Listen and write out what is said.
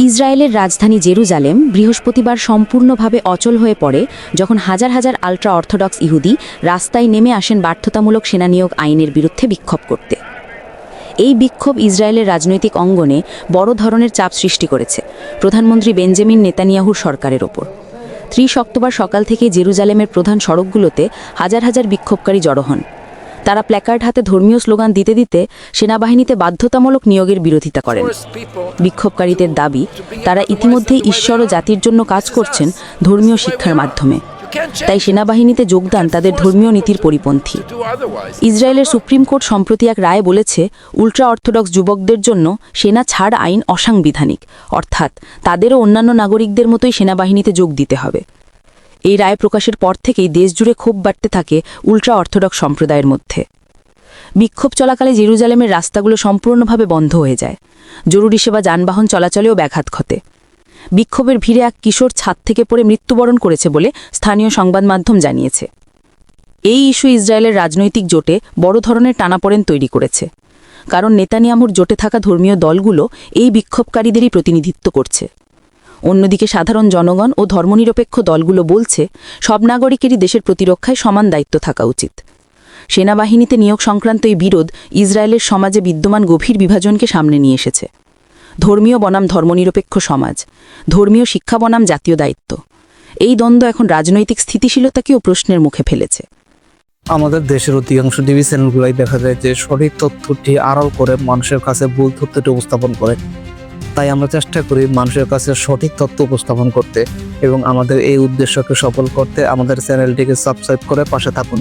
ইসরায়েলের রাজধানী জেরুজালেম বৃহস্পতিবার সম্পূর্ণভাবে অচল হয়ে পড়ে যখন হাজার হাজার আল্ট্রা অর্থোডক্স ইহুদি রাস্তায় নেমে আসেন বাধ্যতামূলক সেনা নিয়োগ আইনের বিরুদ্ধে বিক্ষোভ করতে। এই বিক্ষোভ ইসরায়েলের রাজনৈতিক অঙ্গনে বড় ধরনের চাপ সৃষ্টি করেছে প্রধানমন্ত্রী বেঞ্জামিন নেতানিয়াহুর সরকারের ওপর। 30 অক্টোবর সকাল থেকে জেরুজালেমের প্রধান সড়কগুলোতে হাজার হাজার বিক্ষোভকারী জড়ো হন। তারা প্ল্যাকার্ড হাতে ধর্মীয় স্লোগান দিতে দিতে সেনাবাহিনীতে বাধ্যতামূলক নিয়োগের বিরোধিতা করেন। বিক্ষোভকারীদের দাবি, তারা ইতিমধ্যেই ঈশ্বর ও জাতির জন্য কাজ করছেন ধর্মীয় শিক্ষার মাধ্যমে, তাই সেনাবাহিনীতে যোগদান তাদের ধর্মীয় নীতির পরিপন্থী। ইসরায়েলের সুপ্রিম কোর্ট সম্প্রতি এক রায়ে বলেছে, উল্ট্রা অর্থোডক্স যুবকদের জন্য সেনা ছাড় আইন অসাংবিধানিক, অর্থাৎ তাদেরও অন্যান্য নাগরিকদের মতোই সেনাবাহিনীতে যোগ দিতে হবে। এই রায় প্রকাশের পর থেকেই দেশজুড়ে ক্ষোভ বাড়তে থাকে উল্ট্রা অর্থোডক্স সম্প্রদায়ের মধ্যে। বিক্ষোভ চলাকালে জেরুজালেমের রাস্তাগুলো সম্পূর্ণভাবে বন্ধ হয়ে যায়। জরুরি সেবা যানবাহন চলাচলেও ব্যাঘাত ঘটে। বিক্ষোভের ভিড়ে এক কিশোর ছাদ থেকে পড়ে মৃত্যুবরণ করেছে বলে স্থানীয় সংবাদ মাধ্যম জানিয়েছে। এই ইস্যু ইসরায়েলের রাজনৈতিক জোটে বড় ধরনের টানাপোড়েন তৈরি করেছে, কারণ নেতানিয়াহুর জোটে থাকা ধর্মীয় দলগুলো এই বিক্ষোভকারীদেরই প্রতিনিধিত্ব করছে। অন্যদিকে সাধারণ জনগণ ও ধর্মনিরপেক্ষ দলগুলো বলছে, সব নাগরিকেরই দেশের প্রতিরক্ষায় সমান দায়িত্ব থাকা উচিত। সেনাবাহিনীতে নিয়োগ সংক্রান্ত এই বিরোধ ইসরায়েলের সমাজে বিদ্যমান গভীর বিভাজনকে সামনে নিয়ে এসেছে। ধর্মীয় বনাম ধর্মনিরপেক্ষ সমাজ, ধর্মীয় শিক্ষা বনাম জাতীয় দায়িত্ব, এই দ্বন্দ্ব এখন রাজনৈতিক স্থিতিশীলতাকেও প্রশ্নের মুখে ফেলেছে। আমাদের দেশের অধিকাংশ টিভি চ্যানেলগুলোই দেখা যায় যে সঠিক তথ্যটি আড়াল করে মানুষের কাছে ভুল তথ্যটি উপস্থাপন করে। তাই আমরা চেষ্টা করি মানুষের কাছে সঠিক তথ্য উপস্থাপন করতে, এবং আমাদের এই উদ্দেশ্যকে সফল করতে আমাদের চ্যানেলটিকে সাবস্ক্রাইব করে পাশে থাকুন।